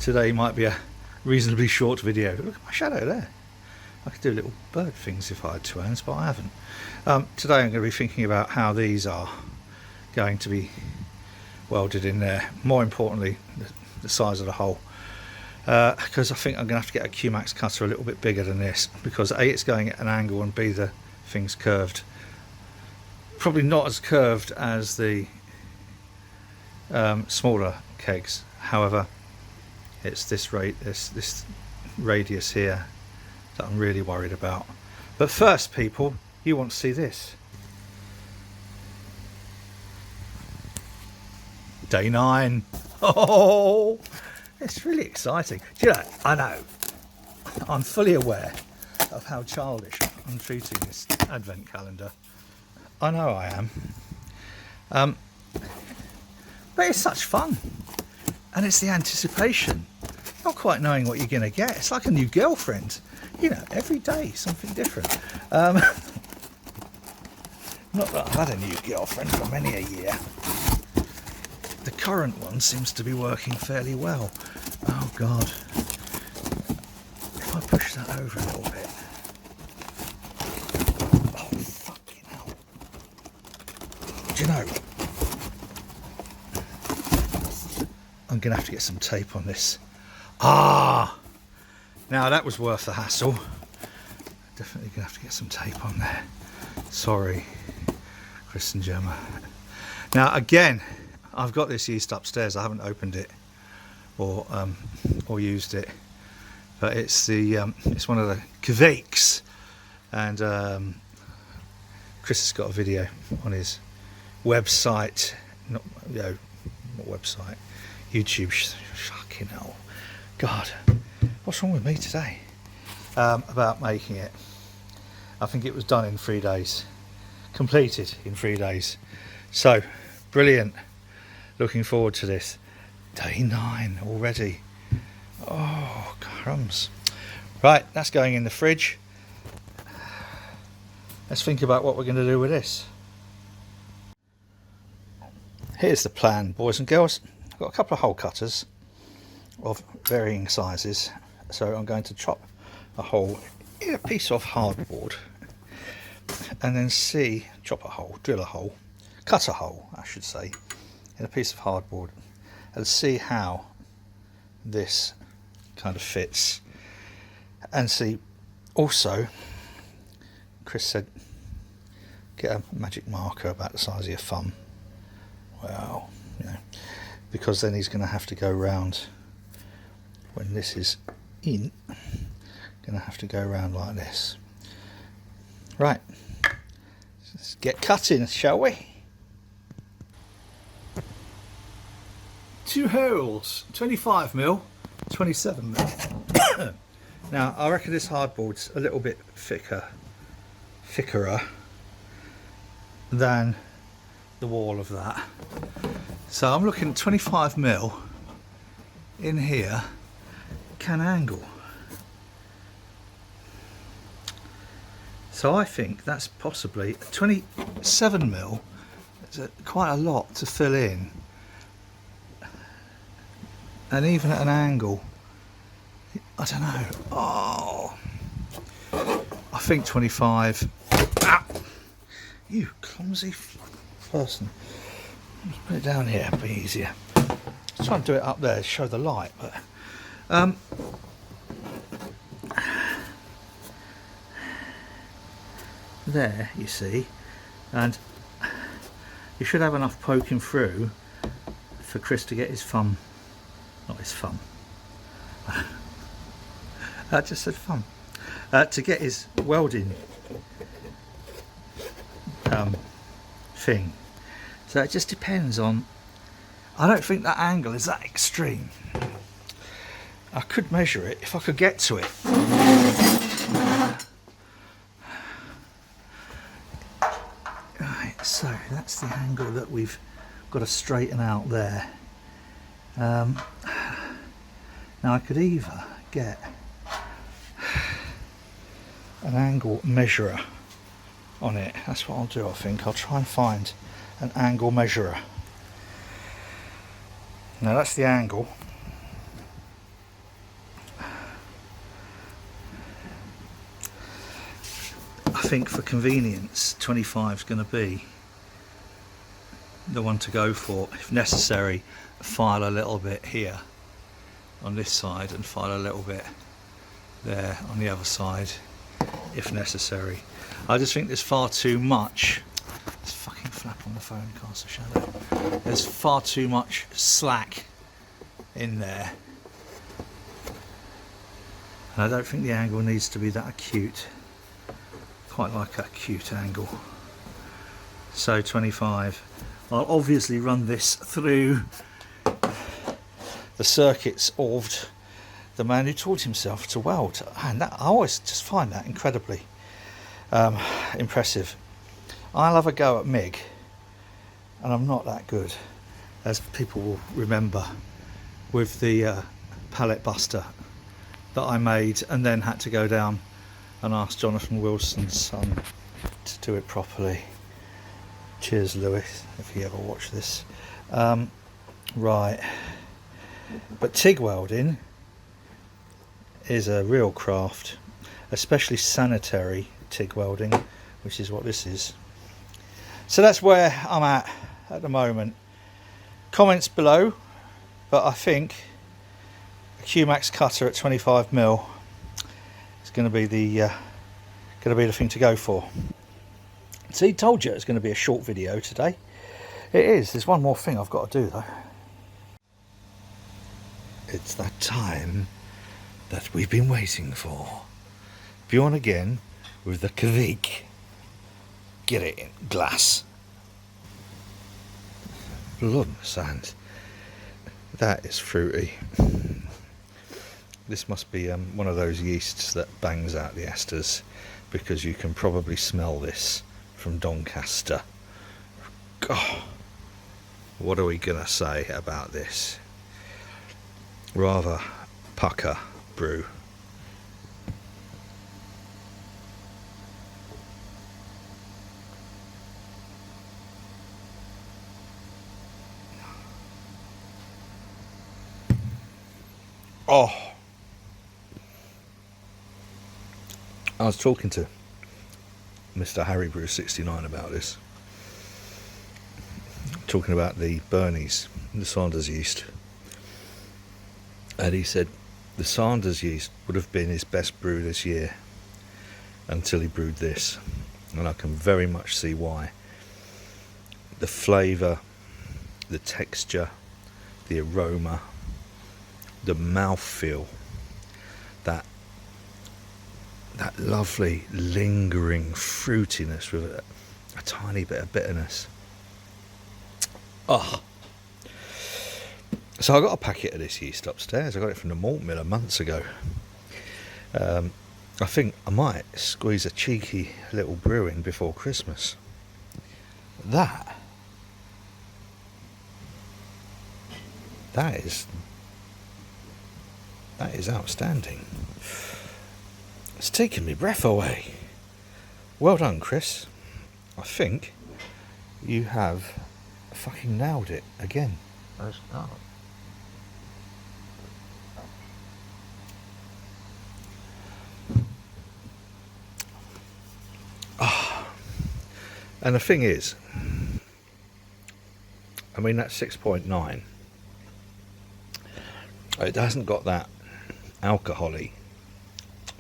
today might be a reasonably short video. Look at my shadow there. I could do little bird things if I had 2 hands, but I haven't. Today I'm going to be thinking about how these are going to be welded in there. More importantly, the size of the hole. Because I think I'm going to have to get a Q-Max cutter a little bit bigger than this, because A, it's going at an angle, and B, the thing's curved. Probably not as curved as the smaller kegs. However, it's this radius here that I'm really worried about. But first, people, you want to see this. Day 9. Oh, it's really exciting. Do you know, I know, I'm fully aware of how childish I'm treating this advent calendar. I know I am. But it's such fun. And it's the anticipation. Not quite knowing what you're going to get. It's like a new girlfriend. You know, every day something different. Not that I've had a new girlfriend for many a year. The current one seems to be working fairly well. Oh God. If I push that over a little bit. Oh fucking hell. Do you know, I'm going to have to get some tape on this. Ah! Now that was worth the hassle. Definitely going to have to get some tape on there. Sorry, Chris and Gemma. Now again, I've got this yeast upstairs. I haven't opened it or used it, but it's it's one of the Quickies, and Chris has got a video on his website. Not website, YouTube. Fucking hell, God, what's wrong with me today? About making it. I think it was done in 3 days, completed in 3 days. So brilliant. Looking forward to this. Day 9 already. Oh crumbs. Right, that's going in the fridge. Let's think about what we're going to do with this. Here's the plan, boys and girls. I've got a couple of hole cutters of varying sizes, so I'm going to chop a hole in a piece of hardboard, and then drill a hole, cut a hole I should say, in a piece of hardboard, and see how this kind of fits. And see, also, Chris said get a magic marker about the size of your thumb. Well, you know, because then he's going to have to go round when this is in. Going to have to go around like this. Right, let's get cutting, shall we? 2 holes, 25mm, 27mm. Now I reckon this hardboard's a little bit thicker than the wall of that. So I'm looking at 25mm in here, can angle. So I think that's possibly 27mm. It's quite a lot to fill in, and even at an angle, I don't know. Oh, I think 25. Ah, you clumsy person. Let's put it down here, it'll be easier. Let's try and do it up there to show the light, but there, you see, and you should have enough poking through for Chris to get his thumb, not his thumb, I just said thumb, to get his welding thing. So it just depends on, I don't think that angle is that extreme. I could measure it if I could get to it. Right, so that's the angle that we've got to straighten out there. Now I could either get an angle measurer on it. That's what I'll do. I think I'll try and find an angle measurer. Now that's the angle. think for convenience 25 is going to be the one to go for. If necessary, file a little bit here on this side and file a little bit there on the other side if necessary. I just think there's far too much. This fucking flap on the phone casts a shadow. There's far too much slack in there, and I don't think the angle needs to be that acute. Quite like an acute angle. So 25. I'll obviously run this through the circuits of the man who taught himself to weld, and that, I always just find that incredibly impressive. I'll have a go at MIG, and I'm not that good, as people will remember, with the pallet buster that I made and then had to go down and ask Jonathan Wilson's son to do it properly. Cheers, Lewis, if you ever watch this. Right, but TIG welding is a real craft, especially sanitary TIG welding, which is what this is. So that's where I'm at the moment. Comments below, but I think a Q-Max cutter at 25mm is going to be the thing to go for. See, told you it's going to be a short video today. It is. There's one more thing I've got to do though. It's that time that we've been waiting for. Bjorn again with the Quickie. Get it in glass. Blood sand. That is fruity. This must be one of those yeasts that bangs out the esters, because you can probably smell this from Doncaster. God, what are we gonna say about this? Rather pucker brew. Oh, I was talking to Mr. Harry Brew 69 about this, talking about the Bernies, the Sanders yeast, and he said the Sanders yeast would have been his best brew this year until he brewed this, and I can very much see why. The flavour, the texture, the aroma, the mouthfeel, that lovely lingering fruitiness with a tiny bit of bitterness. Oh, so I got a packet of this yeast upstairs. I got it from the malt miller months ago. I think I might squeeze a cheeky little brew in before Christmas. That is outstanding. It's taking me breath away. Well done, Chris. I think you have fucking nailed it again. And the thing is, I mean, that's 6.9. It hasn't got that alcohol-y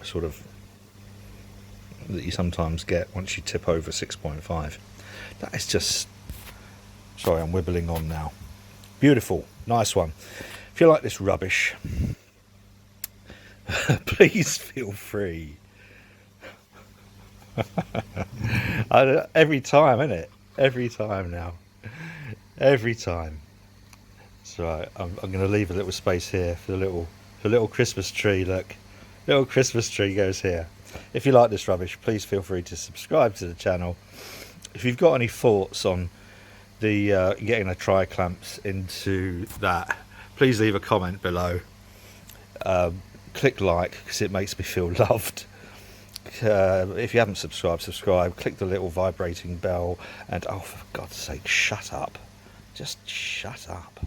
sort of that you sometimes get once you tip over 6.5. That is just, sorry, I'm wibbling on now. Beautiful, nice one. If you like this rubbish, please feel free. Every time, isn't it? Every time now. Every time. So right, I'm going to leave a little space here for the little Christmas tree. Look, little Christmas tree goes here. If you like this rubbish, please feel free to subscribe to the channel. If you've got any thoughts on the getting the tri-clamps into that, please leave a comment below. Click like, because it makes me feel loved. If you haven't subscribed, subscribe. Click the little vibrating bell, and oh, for God's sake, shut up. Just shut up.